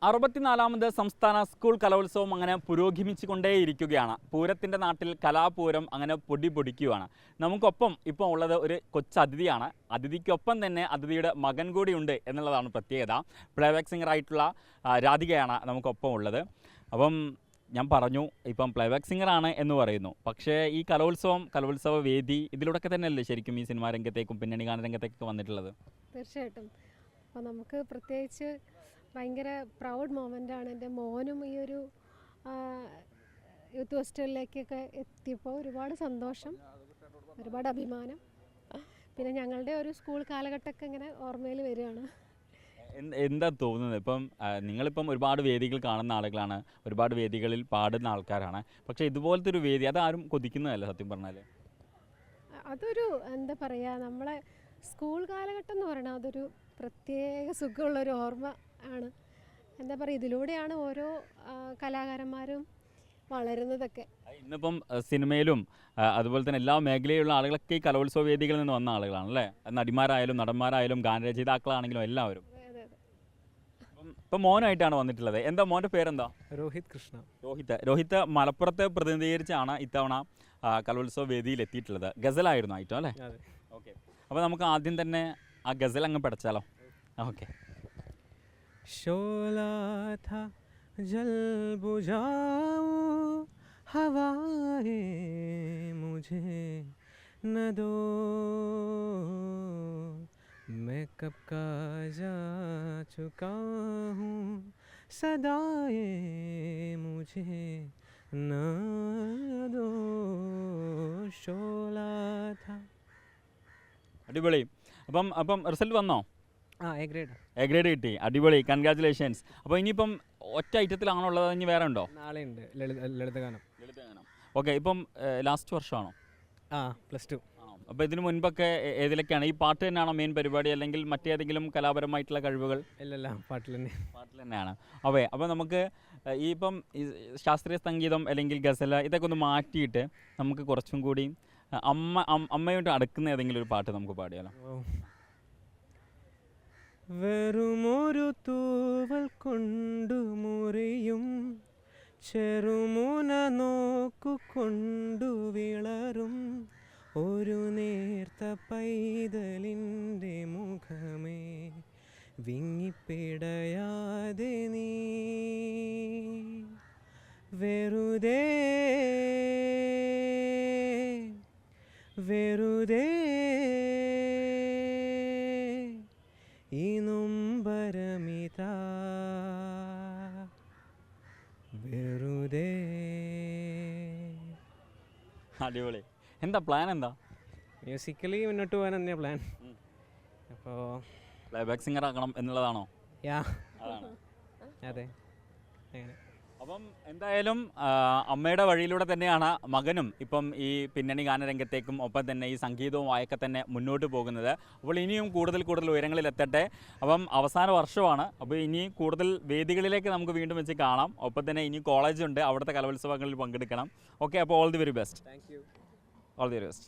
64ാമത് സംസ്ഥാന സ്കൂൾ കലോത്സവം അങ്ങനെ പുരോഗമിച്ചുകൊണ്ടേയിരിക്കുകയാണ്. പൂരത്തിൻ്റെ നാട്ടിൽ കലാപൂരം അങ്ങനെ പൊടിക്കുകയാണ്. നമുക്കൊപ്പം ഇപ്പോൾ ഉള്ളത് ഒരു കൊച്ചതിഥിയാണ്. അതിഥിക്കൊപ്പം തന്നെ അതിഥിയുടെ മകൻ കൂടിയുണ്ട് എന്നുള്ളതാണ് പ്രത്യേകത. പ്ലേബാക്ക് സിംഗറായിട്ടുള്ള രാധികയാണ് നമുക്കൊപ്പം ഉള്ളത്. അപ്പം ഞാൻ പറഞ്ഞു ഇപ്പം പ്ലേബാക്ക് സിംഗറാണ് എന്ന് പറയുന്നു. പക്ഷേ ഈ കലോത്സവ വേദി ഇതിലൂടെയൊക്കെ തന്നെയല്ലേ ശരിക്കും ഈ സിനിമാ രംഗത്തേക്കും പിന്നണി ഗാന രംഗത്തേക്കൊക്കെ വന്നിട്ടുള്ളത്? തീർച്ചയായിട്ടും. അപ്പോൾ നമുക്ക് പ്രത്യേകിച്ച് ഭയങ്കര പ്രൗഡ് മൊമെൻ്റാണ്. എൻ്റെ മോനും ഈ ഒരു യൂത്ത് ഫെസ്റ്റിവലിലേക്കൊക്കെ എത്തിയപ്പോൾ ഒരുപാട് സന്തോഷം, ഒരുപാട് അഭിമാനം. പിന്നെ ഞങ്ങളുടെ ഒരു സ്കൂൾ കാലഘട്ടമൊക്കെ ഇങ്ങനെ ഓർമ്മയിൽ വരികയാണ്. എന്താ തോന്നുന്നത്? ഇപ്പം നിങ്ങളിപ്പം ഒരുപാട് വേദികൾ കാണുന്ന ആളുകളാണ്, ഒരുപാട് വേദികളിൽ പാടുന്ന ആൾക്കാരാണ്. പക്ഷേ ഇതുപോലത്തെ ഒരു വേദി അതാരും കൊതിക്കുന്നതല്ല സത്യം പറഞ്ഞാൽ. അതൊരു എന്താ പറയുക, നമ്മളെ സ്കൂൾ കാലഘട്ടം എന്ന് പറയുന്നത് അതൊരു പ്രത്യേക സുഖമുള്ളൊരു ഓർമ്മ ആണ്. എന്താ പറയുക, ഇതിലൂടെയാണ് ഓരോ കലാകാരന്മാരും വളരുന്നതൊക്കെ. ഇന്നിപ്പം സിനിമയിലും അതുപോലെ തന്നെ എല്ലാ മേഖലയിലുള്ള ആളുകളൊക്കെ ഈ കലോത്സവ വേദികളിൽ നിന്ന് വന്ന ആളുകളാണ് അല്ലേ? നടിമാരായാലും നടന്മാരായാലും ഗാനരചയിതാക്കളാണെങ്കിലും എല്ലാവരും. ഇപ്പം മോനായിട്ടാണ് വന്നിട്ടുള്ളത്. എന്താ മോൻ്റെ പേരെന്താ? രോഹിത് കൃഷ്ണ. രോഹിത് മലപ്പുറത്തെ പ്രതിനിധീകരിച്ചാണ് ഇത്തവണ കലോത്സവ വേദിയിൽ എത്തിയിട്ടുള്ളത്. ഗസലായിരുന്നു ആയിട്ടോ അല്ലേ? ഓക്കെ, അപ്പോൾ നമുക്ക് ആദ്യം തന്നെ ആ ഗസൽ അങ്ങ് പഠിച്ചാലോ? ഓക്കെ. शोला था जल बुझाओ हवाएं मुझे न दो, मैं कब का जा चुका हूँ सदाएं मुझे न दो, शोला था. അടിപൊളി. അപ്പം റിസൾട്ട് വന്നോ? A grade. എ ഗ്രേഡ് കിട്ടി. അടിപൊളി, കൺഗ്രാറ്റുലേഷൻസ്. അപ്പോൾ ഇനിയിപ്പം ഒറ്റ ഐറ്റത്തിലാണോ ഉള്ളത്? ഇനി വേറെ ഉണ്ടോ? നാളെ ഉണ്ട് ലളിതഗാനം. ഓക്കെ, ഇപ്പം ലാസ്റ്റ് വർഷമാണോ? +2. അപ്പോൾ ഇതിനു മുൻപൊക്കെ ഏതിലൊക്കെയാണ്? ഈ പാട്ട് തന്നെയാണോ മെയിൻ പരിപാടി, അല്ലെങ്കിൽ മറ്റേതെങ്കിലും കലാപരമായിട്ടുള്ള കഴിവുകൾ? ഇല്ലല്ല, പാട്ടിൽ തന്നെയാണ്. അപ്പോൾ നമുക്ക് ഈ ഇപ്പം ശാസ്ത്രീയ സംഗീതം അല്ലെങ്കിൽ ഗസല ഇതൊക്കെ ഒന്ന് മാറ്റിയിട്ട് നമുക്ക് കുറച്ചും കൂടി അമ്മയോട്ട് അടുക്കുന്ന ഏതെങ്കിലും ഒരു പാട്ട് നമുക്ക് പാടിയാലോ? വെറുമൊരു തൂവൽ കൊണ്ടു മുറിയും ചെറുമുന നോക്കു കൊണ്ടു വിളറും ഒരു നേർത്ത പൈതലിൻ്റെ മുഖമേ വിങ്ങിപ്പിടയാതെ നീ വെറുതെ വെറുതെ ഈ നൊമ്പരമിത വെറുതെ. അടിപൊളി. എന്താ പ്ലാൻ? എന്താ മ്യൂസിക്കലി മുന്നോട്ട് പോകാൻ തന്നെയാണ് പ്ലാൻ. അപ്പോൾ പ്ലേബാക്ക് സിംഗർ ആക്കണം എന്നുള്ളതാണോ? അതാണ്. അതെ, അങ്ങനെ. അപ്പം എന്തായാലും അമ്മയുടെ വഴിയിലൂടെ തന്നെയാണ് മകനും ഇപ്പം ഈ പിന്നണി ഗാനരംഗത്തേക്കും ഒപ്പം തന്നെ ഈ സംഗീതവുമായൊക്കെ തന്നെ മുന്നോട്ട് പോകുന്നത്. അപ്പോൾ ഇനിയും കൂടുതൽ ഉയരങ്ങളിലെത്തട്ടെ. അപ്പം അവസാന വർഷമാണ്. അപ്പോൾ ഇനി കൂടുതൽ വേദികളിലേക്ക് നമുക്ക് വീണ്ടും വെച്ച് കാണാം. ഒപ്പം തന്നെ ഇനി കോളേജുണ്ട്, അവിടുത്തെ കലോത്സവങ്ങളിൽ പങ്കെടുക്കണം. ഓക്കെ, അപ്പോൾ all the very best. Thank you. All the very best.